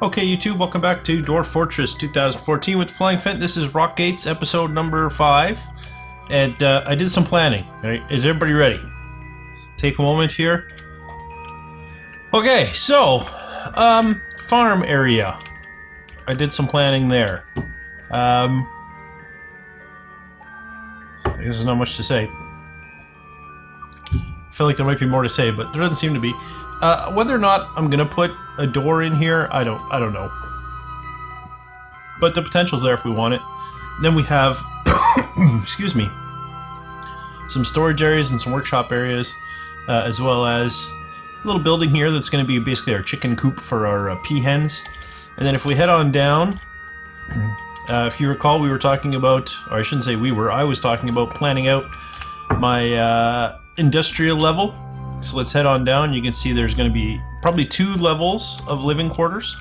Okay, YouTube, welcome back to Dwarf Fortress 2014 with Flying Phent. This is Rockgates, episode number 5. And I did some planning. Right? Is everybody ready? Let's take a moment here. Okay, so, farm area. I did some planning there. I guess there's not much to say. I feel like there might be more to say, but there doesn't seem to be. Whether or not I'm gonna put a door in here, I don't know. But the potential's there if we want it. Then we have, excuse me, some storage areas and some workshop areas, as well as a little building here that's going to be basically our chicken coop for our peahens. And then if we head on down, if you recall, we were talking about, or I shouldn't say we were, I was talking about planning out my industrial level. So let's head on down. You can see there's going to be probably 2 levels of living quarters,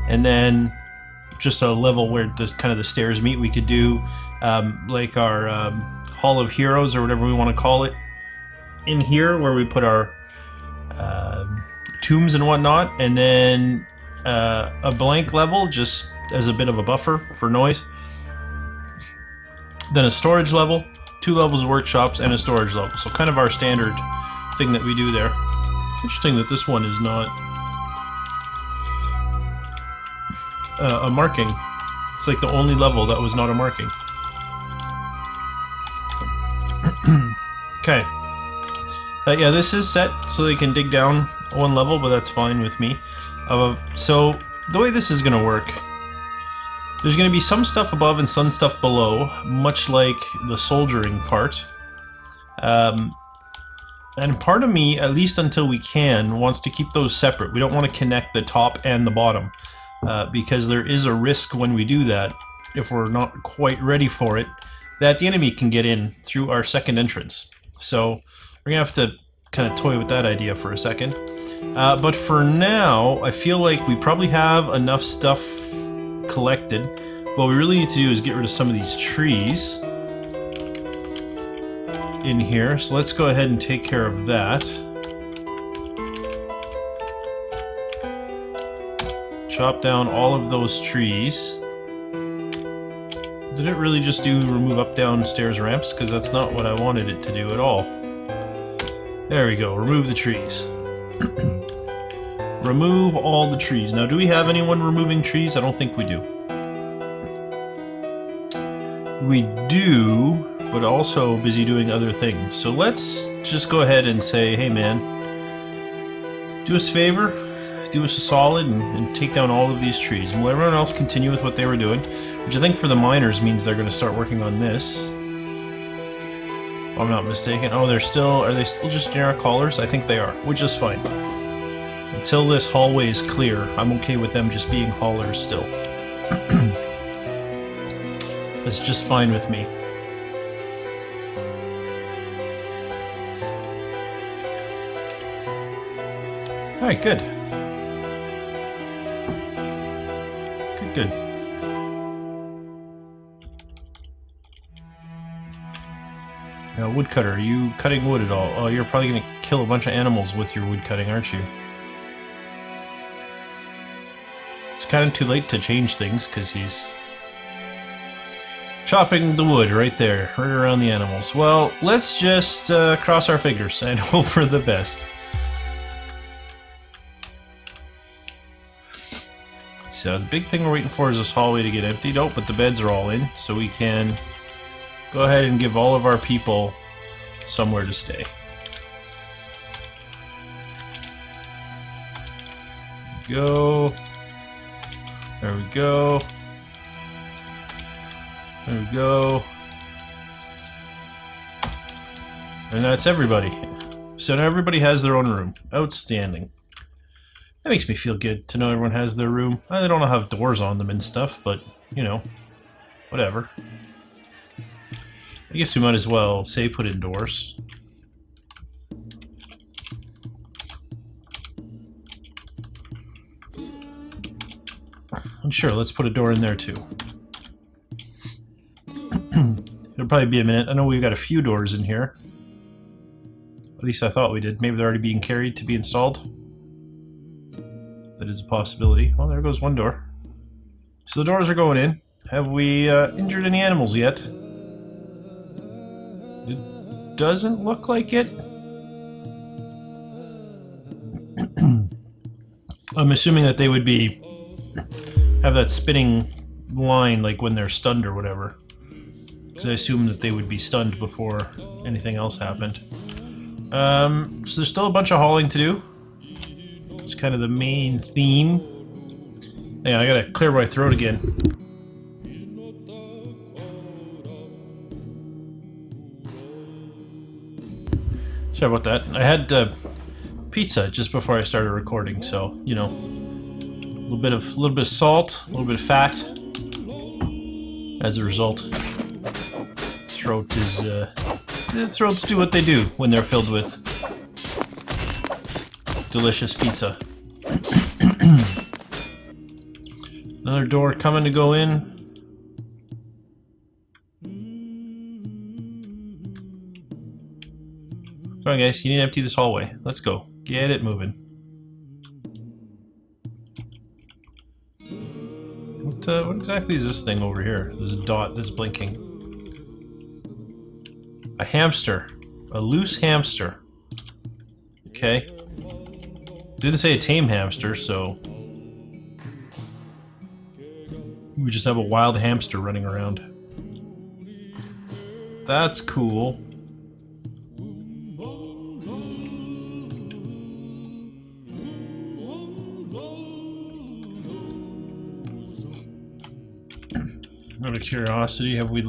and then just a level where the kind of the stairs meet. We could do like our Hall of Heroes or whatever we want to call it in here, where we put our tombs and whatnot, and then a blank level just as a bit of a buffer for noise. Then a storage level, 2 levels of workshops, and a storage level. So kind of our standard thing that we do there. Interesting that this one is not a marking. It's like the only level that was not a marking. Okay. Yeah, this is set so they can dig down 1 level, but that's fine with me. So the way this is going to work, there's going to be some stuff above and some stuff below, much like the soldiering part. And part of me, at least until we can, wants to keep those separate. We don't want to connect the top and the bottom, because there is a risk when we do that, if we're not quite ready for it, that the enemy can get in through our second entrance. So we're going to have to kind of toy with that idea for a second. But for now, I feel like we probably have enough stuff collected. What we really need to do is get rid of some of these trees in here, so let's go ahead and take care of that. Chop down all of those trees. Did it really just do remove up downstairs ramps? Because that's not what I wanted it to do at all. There we go, remove the trees. Remove all the trees. Now, do we have anyone removing trees? I don't think we do. We do, but also busy doing other things. So let's just go ahead and say, hey man, do us a favor, do us a solid, and take down all of these trees. And will everyone else continue with what they were doing? Which I think for the miners means they're going to start working on this. If I'm not mistaken. Oh, are they still just generic haulers? I think they are, which is fine. Until this hallway is clear, I'm okay with them just being haulers still. That's just fine with me. Alright, good. Good. Now, woodcutter, are you cutting wood at all? Oh, you're probably going to kill a bunch of animals with your wood cutting, aren't you? It's kind of too late to change things, because he's chopping the wood right there, right around the animals. Well, let's just cross our fingers and hope for the best. So the big thing we're waiting for is this hallway to get emptied. Oh, but the beds are all in, so we can go ahead and give all of our people somewhere to stay. Go. There we go. There we go. And that's everybody. So now everybody has their own room. Outstanding. That makes me feel good to know everyone has their room. They don't have doors on them and stuff, but, you know, whatever. I guess we might as well say put indoors. And sure, let's put a door in there too. It'll probably be a minute. I know we've got a few doors in here. At least I thought we did. Maybe they're already being carried to be installed. That is a possibility. Well, there goes one door. So the doors are going in. Have we injured any animals yet? It doesn't look like it. I'm assuming that they would have that spinning line like when they're stunned or whatever. Because I assume that they would be stunned before anything else happened. So there's still a bunch of hauling to do. It's kind of the main theme. Yeah, I gotta clear my throat again. Sorry about that. I had pizza just before I started recording, so you know, a little bit of salt, a little bit of fat. As a result, throats do what they do when they're filled with delicious pizza. Another door coming to go in. Come on, guys, you need to empty this hallway. Let's go. Get it moving. What exactly is this thing over here? There's a dot that's blinking. A hamster. A loose hamster. Okay. Didn't say a tame hamster, so... we just have a wild hamster running around. That's cool. Out of curiosity, have we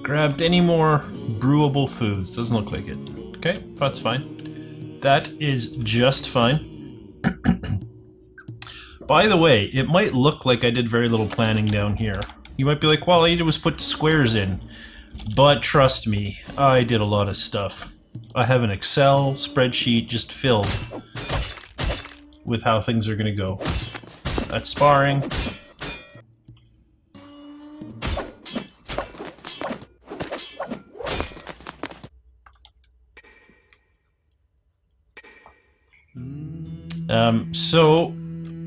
grabbed any more brewable foods? Doesn't look like it. Okay, that's fine. That is just fine. By the way, it might look like I did very little planning down here. You might be like, well, all I did was put squares in. But trust me, I did a lot of stuff. I have an Excel spreadsheet just filled with how things are going to go. That's sparring. So,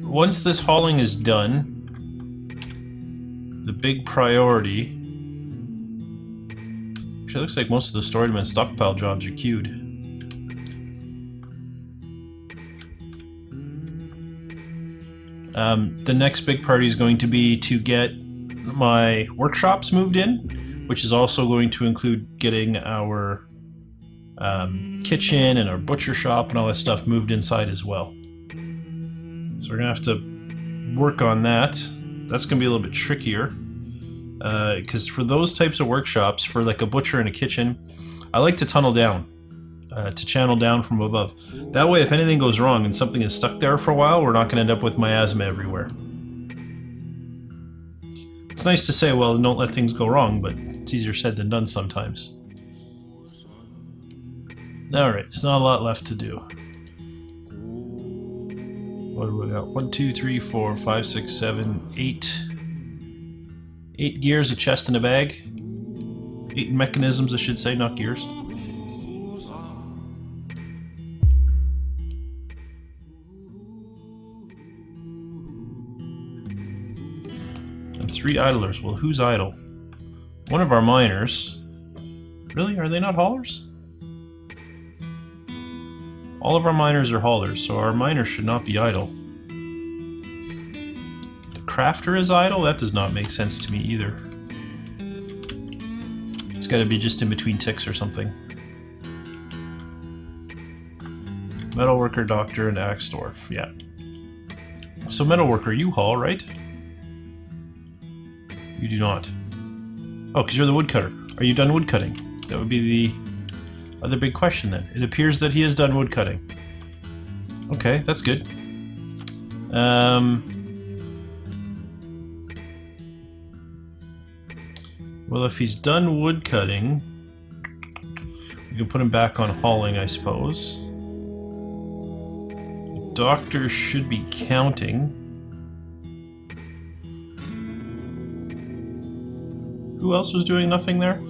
once this hauling is done, the big priority... actually, it looks like most of the stored and stockpile jobs are queued. The next big priority is going to be to get my workshops moved in, which is also going to include getting our kitchen and our butcher shop and all that stuff moved inside as well. So we're going to have to work on that. That's going to be a little bit trickier. Because for those types of workshops, for like a butcher and a kitchen, I like to tunnel down. To channel down from above. That way, if anything goes wrong and something is stuck there for a while, we're not going to end up with miasma everywhere. It's nice to say, well, don't let things go wrong, but it's easier said than done sometimes. Alright, there's not a lot left to do. What do we got? 1, 2, 3, 4, 5, 6, 7, 8. 8 gears, a chest, and a bag. 8 mechanisms, I should say, not gears. And 3 idlers. Well, who's idle? One of our miners. Really? Are they not haulers? All of our miners are haulers, so our miners should not be idle. The crafter is idle? That does not make sense to me either. It's gotta be just in between ticks or something. Metalworker, doctor, and axe dwarf, yeah. So metalworker, you haul, right? You do not. Oh, because you're the woodcutter. Are you done woodcutting? That would be the other big question then. It appears that he has done woodcutting. Okay, that's good. Well, if he's done woodcutting, we can put him back on hauling, I suppose. Doctor should be counting. Who else was doing nothing there?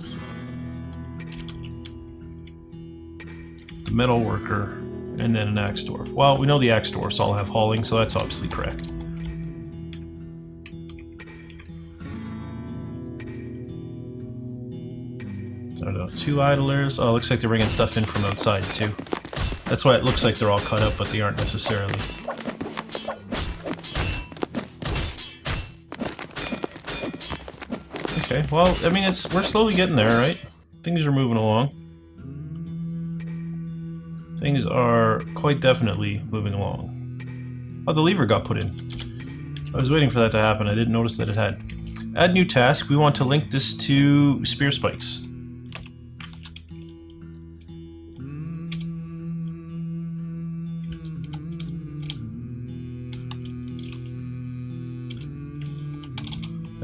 The metal worker. and then an axe dwarf. Well, we know the axe dwarfs all have hauling, so that's obviously correct. I don't know, 2 idlers. Oh, looks like they're bringing stuff in from outside too. That's why it looks like they're all cut up, but they aren't necessarily. Okay, well, I mean, we're slowly getting there, right? Things are moving along. Things are quite definitely moving along. Oh, the lever got put in. I was waiting for that to happen. I didn't notice that it had. Add new task. We want to link this to spear spikes.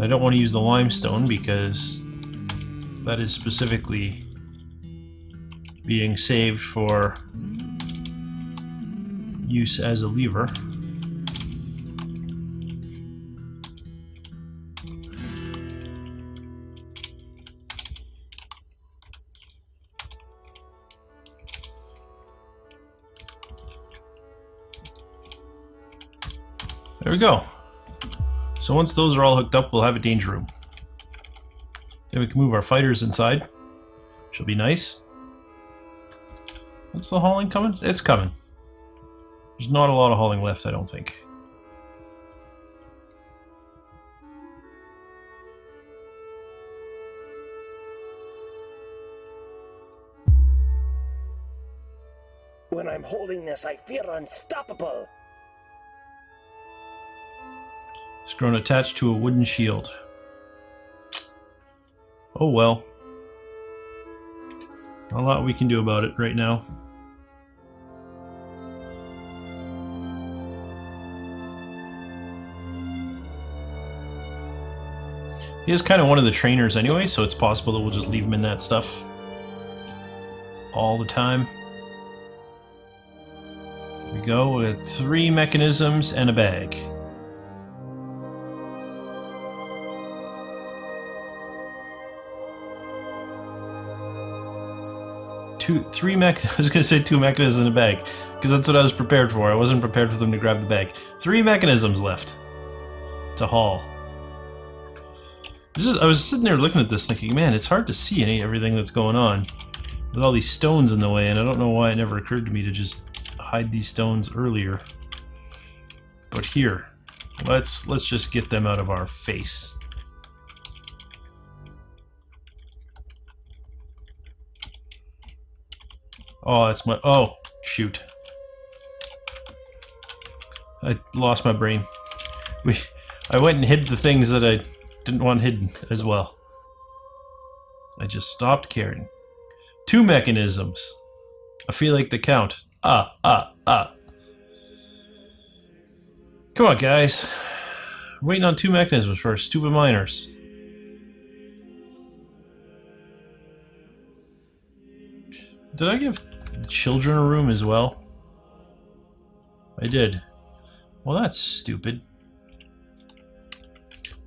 I don't want to use the limestone because that is specifically being saved for use as a lever. There we go. So once those are all hooked up, we'll have a danger room. Then we can move our fighters inside, which will be nice. What's the hauling coming? It's coming. There's not a lot of hauling left, I don't think. When I'm holding this, I feel unstoppable. It's grown attached to a wooden shield. Oh well. Not a lot we can do about it right now. He is kind of one of the trainers anyway, so it's possible that we'll just leave him in that stuff all the time. There we go, with 3 mechanisms and a bag. I was gonna say 2 mechanisms in a bag, because that's what I was prepared for. I wasn't prepared for them to grab the bag. 3 mechanisms left to haul. I was sitting there looking at this thinking, man, it's hard to see everything that's going on with all these stones in the way, and I don't know why it never occurred to me to just hide these stones earlier. But here, let's just get them out of our face. Oh, that's my... Oh, shoot. I lost my brain. I went and hid the things that I didn't want hidden as well. I just stopped caring. 2 mechanisms. I feel like the count. Come on, guys. We're waiting on 2 mechanisms for our stupid miners. Did I give children a room as well? I did. Well, that's stupid.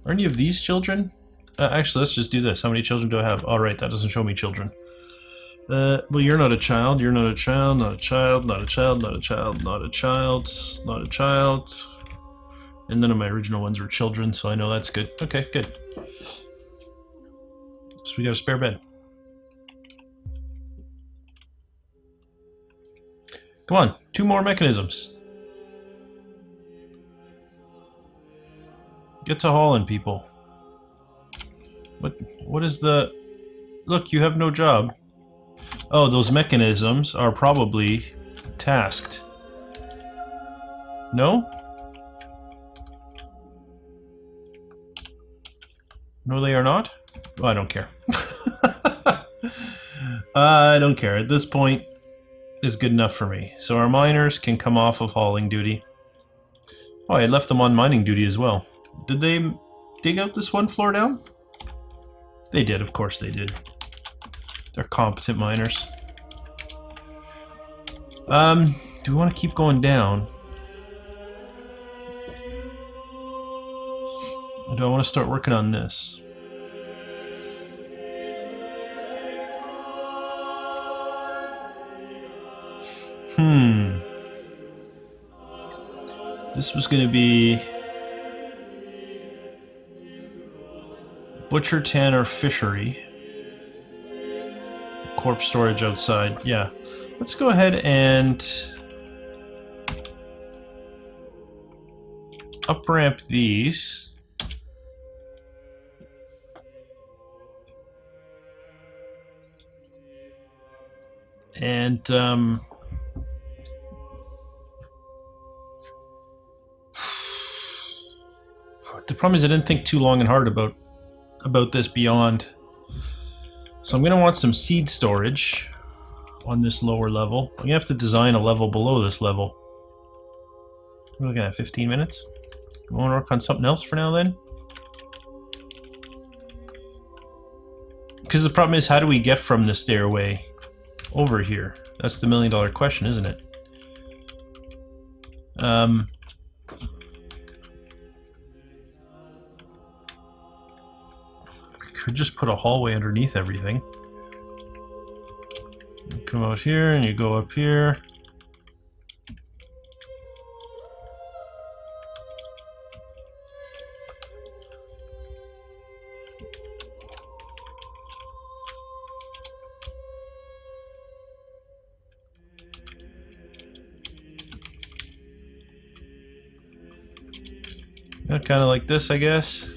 Are any of these children? Actually, let's just do this. How many children do I have? All right, that doesn't show me children. Well, you're not a child. You're not a child. Not a child. Not a child. Not a child. Not a child. Not a child. And none of my original ones were children, so I know that's good. Okay, good. So we got a spare bed. Come on, 2 more mechanisms. Get to hauling, people. What is the... Look, you have no job. Oh, those mechanisms are probably tasked. No? No, they are not? Oh, I don't care. I don't care. At this point, is good enough for me. So our miners can come off of hauling duty. Oh, I left them on mining duty as well. Did they dig out this 1 floor down? They did, of course they did. They're competent miners. Do we want to keep going down? Or do I want to start working on this? This was going to be butcher, tanner, fishery. Corpse storage outside. Yeah. Let's go ahead and up ramp these. And the problem is I didn't think too long and hard about this beyond. So I'm going to want some seed storage on this lower level. I'm going to have to design a level below this level. We're looking at 15 minutes. You want to work on something else for now then? Because the problem is, how do we get from the stairway over here? That's the million-dollar question, isn't it? Could just put a hallway underneath everything. You come out here and you go up here. Yeah, kind of like this, I guess.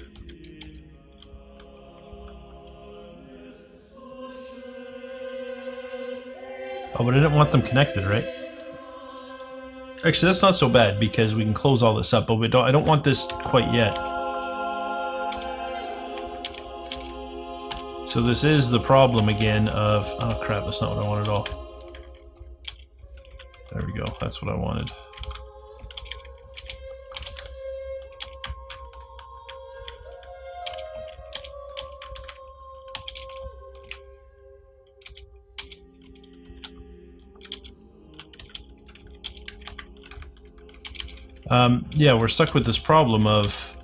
Oh, but I didn't want them connected, right? Actually, that's not so bad because we can close all this up, but I don't want this quite yet. So this is the problem again of... Oh crap, that's not what I wanted at all. There we go, that's what I wanted. Yeah, we're stuck with this problem of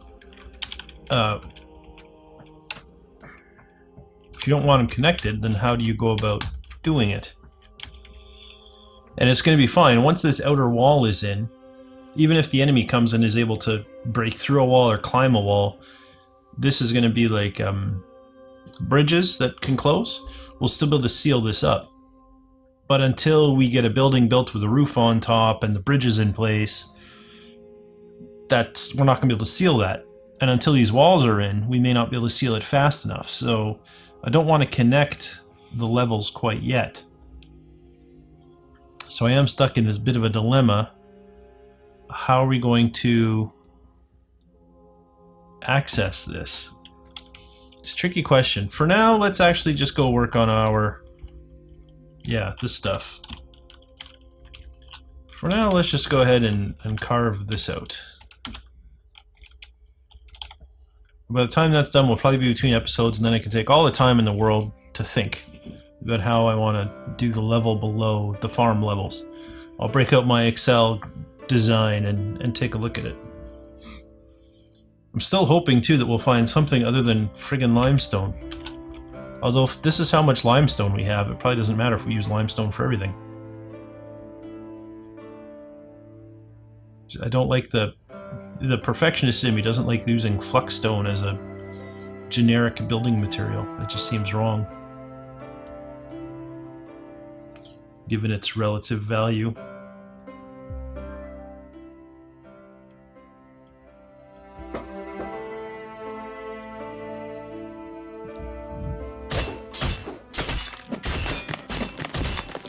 if you don't want them connected, then how do you go about doing it? And it's going to be fine. Once this outer wall is in, even if the enemy comes and is able to break through a wall or climb a wall, this is going to be like bridges that can close. We'll still be able to seal this up. But until we get a building built with a roof on top and the bridges in place, we're not going to be able to seal that. And until these walls are in, we may not be able to seal it fast enough. So I don't want to connect the levels quite yet. So I am stuck in this bit of a dilemma. How are we going to access this? It's a tricky question. For now, let's actually just go work on our... Yeah, this stuff. For now, let's just go ahead and carve this out. By the time that's done, we'll probably be between episodes, and then I can take all the time in the world to think about how I want to do the level below the farm levels. I'll break out my Excel design and take a look at it. I'm still hoping, too, that we'll find something other than friggin' limestone. Although, if this is how much limestone we have, it probably doesn't matter if we use limestone for everything. I don't like the perfectionist in me doesn't like using flux stone as a generic building material. It just seems wrong, given its relative value.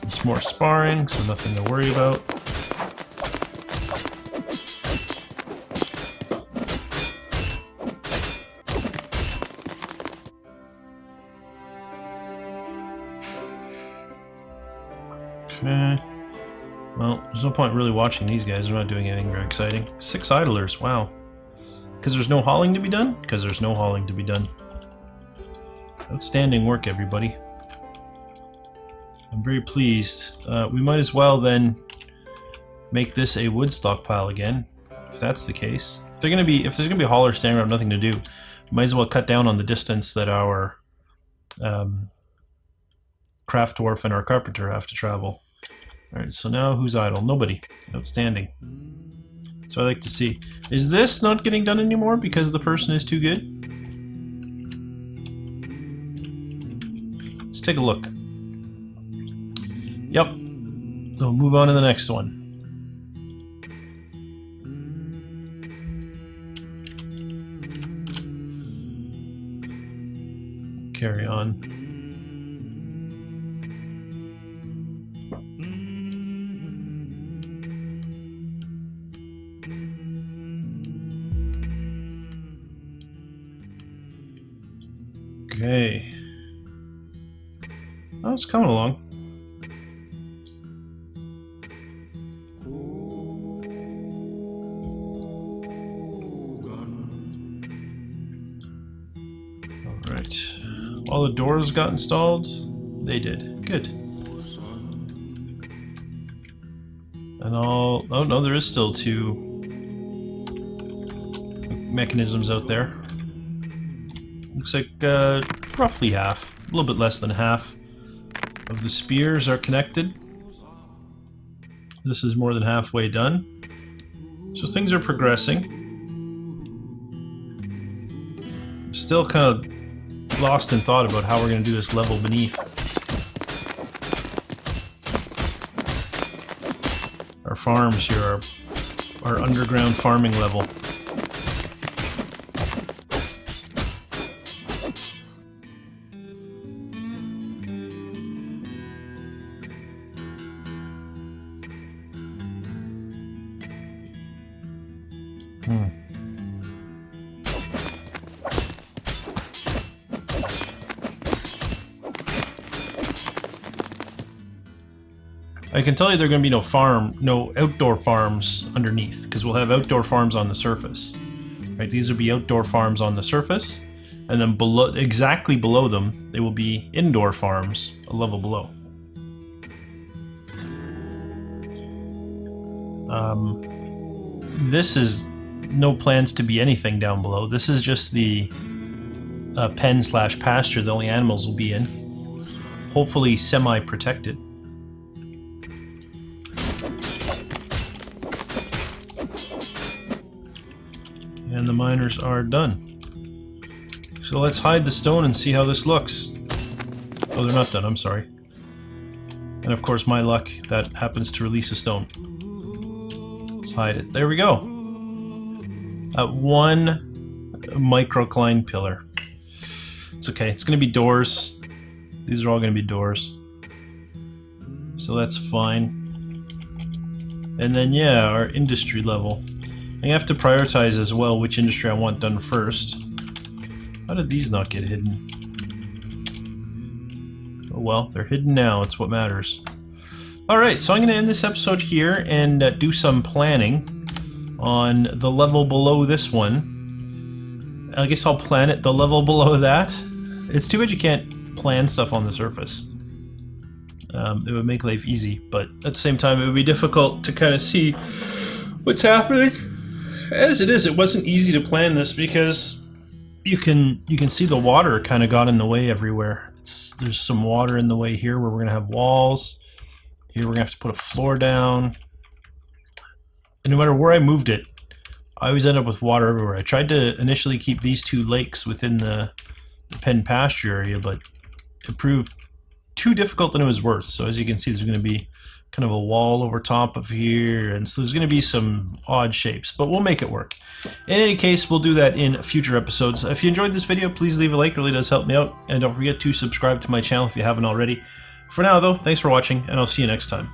It's more sparring, so nothing to worry about. Well, there's no point really watching these guys. They're not doing anything very exciting. 6 idlers, wow. Because there's no hauling to be done? Because there's no hauling to be done. Outstanding work, everybody. I'm very pleased. We might as well then make this a wood stockpile again, if that's the case. If there's gonna be a hauler standing around, nothing to do, might as well cut down on the distance that our craft dwarf and our carpenter have to travel. Alright, so now who's idle? Nobody. Outstanding. So I like to see. Is this not getting done anymore because the person is too good? Let's take a look. Yep. So move on to the next one. Carry on. Okay. Oh, it's coming along. Alright. All the doors got installed? They did. Good. And all... Oh no, there is still 2 mechanisms out there. Looks like roughly half, a little bit less than half of the spears are connected. This is more than halfway done. So things are progressing. Still kind of lost in thought about how we're going to do this level beneath. Our farms here, our underground farming level. I can tell you there are going to be no outdoor farms underneath, because we'll have outdoor farms on the surface. Right, these will be outdoor farms on the surface, and then below, exactly below them, they will be indoor farms a level below. This is no plans to be anything down below. This is just the pen/pasture the only animals will be in. Hopefully semi-protected. And the miners are done. So let's hide the stone and see how this looks. Oh, they're not done, I'm sorry. And of course, my luck, that happens to release a stone. Let's hide it. There we go. 1 microcline pillar. It's okay, it's going to be doors. These are all going to be doors. So that's fine. And then, yeah, our industry level. I have to prioritize as well which industry I want done first. How did these not get hidden? Oh well, they're hidden now, it's what matters. Alright, so I'm going to end this episode here and do some planning on the level below this one. I guess I'll plan it the level below that. It's too bad you can't plan stuff on the surface. It would make life easy, but at the same time it would be difficult to kind of see what's happening. As it is, it wasn't easy to plan this because you can see the water kind of got in the way everywhere. There's some water in the way here where we're going to have walls. Here we're going to have to put a floor down. And no matter where I moved it, I always end up with water everywhere. I tried to initially keep these 2 lakes within the pen pasture area, but it proved too difficult than it was worth. So as you can see, there's going to be kind of a wall over top of here, and so there's going to be some odd shapes, but we'll make it work. In any case, we'll do that in future episodes. If you enjoyed this video, please leave a like, it really does help me out, and don't forget to subscribe to my channel if you haven't already. For now though, thanks for watching, and I'll see you next time.